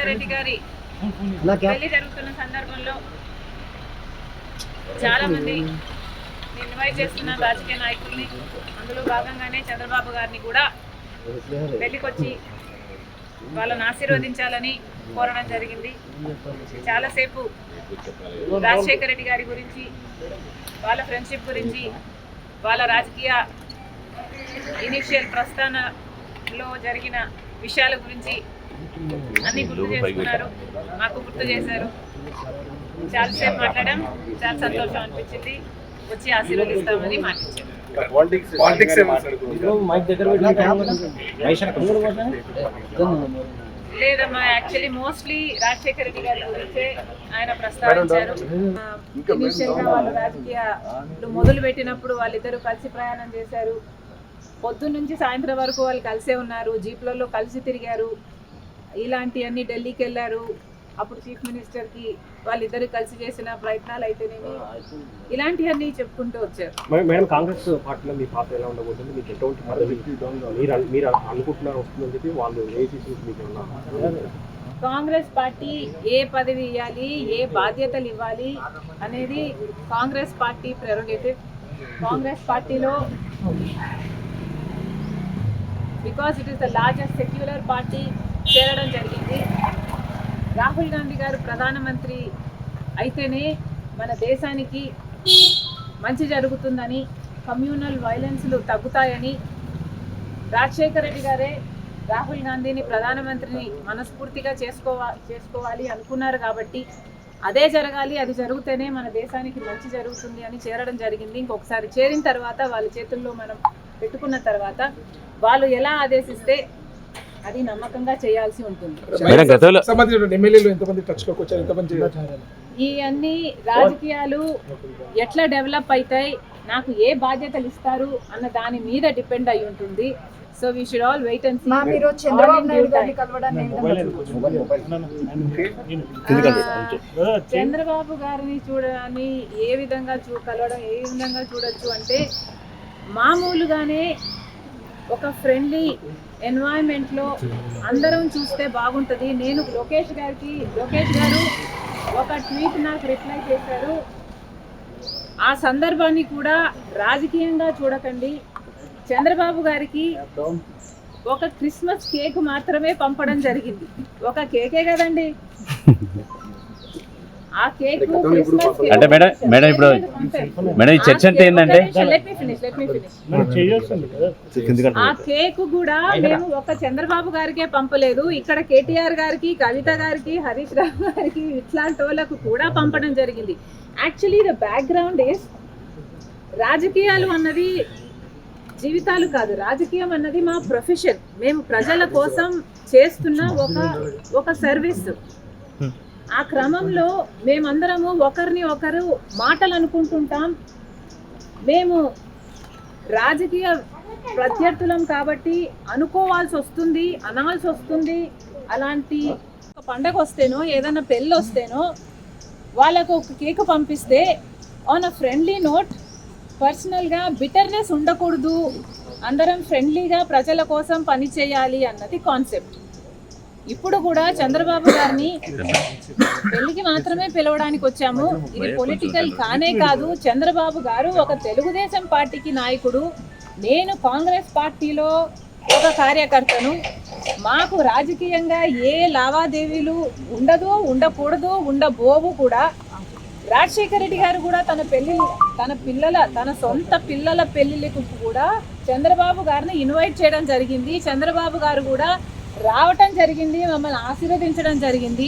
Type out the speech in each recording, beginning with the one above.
రెడ్డి గారి పెళ్లి జరుగుతున్న సందర్భంలో చాలా మంది ఇన్వైట్ చేస్తున్న రాజకీయ నాయకుల్ని, అందులో భాగంగానే చంద్రబాబు గారిని కూడా పెళ్లికొచ్చి వాళ్ళని ఆశీర్వదించాలని కోరడం జరిగింది. చాలాసేపు రాజశేఖర రెడ్డి గారి గురించి, వాళ్ళ ఫ్రెండ్షిప్ గురించి, వాళ్ళ రాజకీయ ఇనిషియల్ ప్రస్థానంలో జరిగిన విషయాల గురించి అన్ని గుర్తు చేసుకున్నారు, మాకు గుర్తు చేశారు. చాలాసేపు మాట్లాడడం చాలా సంతోషం అనిపించింది. వచ్చి ఆశీర్వదిస్తామని మాట్లాడారు. లేదమ్మా, యాక్చువల్లీ మోస్ట్లీ రాజశేఖర రెడ్డి గారి గురించే ఆయన ప్రస్తావించారు. ఇనిషియల్ గా వాళ్ళు రాజకీయాలు మొదలు పెట్టినప్పుడు వాళ్ళిద్దరూ కలిసి ప్రయాణం చేశారు. పొద్దున్న నుంచి సాయంత్రం వరకు వాళ్ళు కలిసే ఉన్నారు, జీప్లలో కలిసి తిరిగారు. ఇలాంటివన్నీ ఢిల్లీకి వెళ్ళారు. అప్పుడు చీఫ్ మినిస్టర్కి వాళ్ళిద్దరు కలిసి చేసిన ప్రయత్నాలు అయితేనేమి ఇలాంటివన్నీ చెప్పుకుంటూ వచ్చారు. మేడం, కాంగ్రెస్ పార్టీలో మీ పాత్ర ఎలా ఉండబోతుంది? మీకు ఎటువంటి మీరు అనుకుంటున్నారు వస్తుందని చెప్పి వాళ్ళు కాంగ్రెస్ పార్టీ ఏ పదవి ఇవ్వాలి, ఏ బాధ్యతలు ఇవ్వాలి అనేది కాంగ్రెస్ పార్టీ ప్రెరోగేటివ్. కాంగ్రెస్ పార్టీలో because it is the largest secular party చేరడం జరిగింది. రాహుల్ గాంధీ గారు ప్రధానమంత్రి అయితేనే మన దేశానికి మంచి జరుగుతుందని, కమ్యూనల్ వైలెన్స్లు తగ్గుతాయని రాజశేఖర రెడ్డి గారే రాహుల్ గాంధీని ప్రధానమంత్రిని మనస్ఫూర్తిగా చేసుకోవాలి అనుకున్నారు. కాబట్టి అదే జరగాలి, అది జరిగితేనే మన దేశానికి మంచి జరుగుతుంది అని చేరడం జరిగింది. ఇంకొకసారి చేరిన తర్వాత వాళ్ళ చేతుల్లో మనం పెట్టుకున్న తర్వాత వాళ్ళు ఎలా ఆదేశిస్తే అది నమ్మకంగా చేయాల్సి ఉంటుంది. ఈ అన్ని రాజకీయాలు ఎట్లా డెవలప్ అవుతాయి, నాకు ఏ బాధ్యతలు ఇస్తారు అన్న దాని మీద డిపెండ్ అయి ఉంటుంది. So we should all wait and see. Chandrababu గారిని చూడని ఏ విధంగా కలవడం ఏ విధంగా చూడొచ్చు అంటే, మామూలుగానే ఒక ఫ్రెండ్లీ ఎన్వైరన్మెంట్లో అందరం చూస్తే బాగుంటుంది. నేను లోకేష్ గారు ఒక ట్వీట్ నాకు రిప్లై చేశారు. ఆ సందర్భాన్ని కూడా రాజకీయంగా చూడకండి. చంద్రబాబు గారికి ఒక క్రిస్మస్ కేక్ మాత్రమే పంపడం జరిగింది. ఒక కేకే కదండి, ఆ కేక్ అంటే మేడం ఇప్పుడు మేడం ఈ చర్చ అంటే ఏంటంటే, ఆ కేక్ కూడా మేము ఒక చంద్రబాబు గారికే పంపలేదు, ఇక్కడ కేటీఆర్ గారికి, కవిత గారికి, హరీష్ రావు గారికి, ఇట్లాంటి వాళ్ళకు కూడా పంపడం జరిగింది. యాక్చువల్లీ ద బ్యాక్గ్రౌండ్ ఈస్, రాజకీయాలు అన్నది జీవితాలు కాదు, రాజకీయం అన్నది మా ప్రొఫెషన్. మేము ప్రజల కోసం చేస్తున్న ఒక సర్వీస్. ఆ క్రమంలో మేమందరము ఒకరిని ఒకరు మాటలు అనుకుంటుంటాం. మేము రాజకీయ ప్రత్యర్థులం కాబట్టి అనుకోవాల్సి వస్తుంది, అనాల్సి వస్తుంది. అలాంటి ఒక పండగ వస్తేనో, ఏదైనా పెళ్ళి వస్తేనో వాళ్ళకు ఒక కేక్ పంపిస్తే ఆన్ అ ఫ్రెండ్లీ నోట్, పర్సనల్గా బిటర్నెస్ ఉండకూడదు, అందరం ఫ్రెండ్లీగా ప్రజల కోసం పని చేయాలి అన్నది కాన్సెప్ట్. ఇప్పుడు కూడా చంద్రబాబు గారిని పెళ్లికి మాత్రమే పిలవడానికి వచ్చాము. ఇది పొలిటికల్ కానే కాదు. చంద్రబాబు గారు ఒక తెలుగుదేశం పార్టీకి నాయకుడు, నేను కాంగ్రెస్ పార్టీలో ఒక కార్యకర్తను. మాకు రాజకీయంగా ఏ లావాదేవీలు ఉండదు, ఉండకూడదు, ఉండబోవు కూడా. రాజశేఖర రెడ్డి గారు కూడా తన సొంత పిల్లల పెళ్లిళ్ళకు కూడా చంద్రబాబు గారిని ఇన్వైట్ చేయడం జరిగింది. చంద్రబాబు గారు కూడా రావటం జరిగింది, మమ్మల్ని ఆశీర్వదించడం జరిగింది.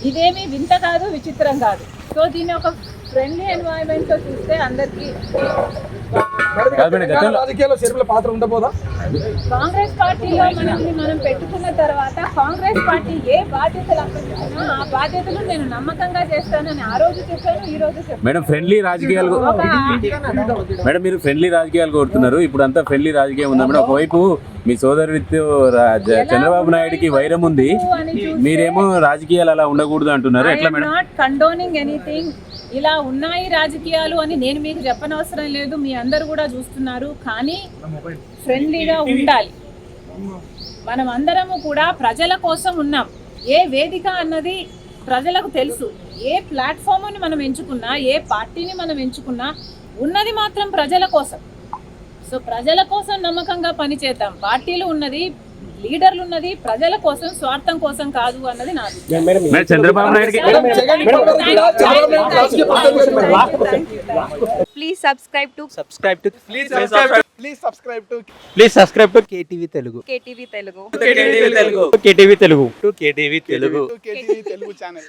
ఇదేమీ వింత కాదు, విచిత్రం కాదు. సో దీన్ని ఒక ఫ్రెండ్లీ ఎన్వైరన్మెంట్ తో చూస్తే అందరికీ కాంగ్రెస్ పార్టీలో మనం పెట్టుకున్న తర్వాత కాంగ్రెస్ పార్టీ ఏ బాధ్యతలు అప్పగించినా ఆ బాధ్యతలు నేను నమ్మకంగా చేస్తానని ఆ రోజు చెప్పాను, ఈ రోజు చెప్పాను. మేడం ఫ్రెండ్లీ రాజకీయాలు, మేడం మీరు ఫ్రెండ్లీ రాజకీయాలు కోరుతున్నారు. ఇప్పుడు అంతా ఫ్రెండ్లీ రాజకీయం ఉందా మేడం? ఒకవైపు మీ సోదరుడితో చంద్రబాబు నాయుడుకి వైరం ఉంది, మీరేమో రాజకీయాలు అలా ఉండకూడదు అంటున్నారు. ఎట్లా మేడం? Not condoning anything. ఇలా ఉన్నాయి రాజకీయాలు అని నేను మీకు చెప్పనవసరం లేదు, మీ అందరు కూడా చూస్తున్నారు. కానీ ఫ్రెండ్లీగా ఉండాలి. మనం అందరము కూడా ప్రజల కోసం ఉన్నాం. ఏ వేదిక అన్నది ప్రజలకు తెలుసు. ఏ ప్లాట్ఫామ్ని మనం ఎంచుకున్నా, ఏ పార్టీని మనం ఎంచుకున్నా ఉన్నది మాత్రం ప్రజల కోసం. సో ప్రజల కోసం నమ్మకంగా పనిచేద్దాం. పార్టీలు ఉన్నది, లీడర్లు ఉన్నది ప్రజల కోసం, స్వార్థం కోసం కాదు అన్నది నాది. చంద్రబాబు నాయుడుకి Please subscribe to KTV Telugu. KTV Telugu. KTV Telugu. KTV Telugu. KTV Telugu channel.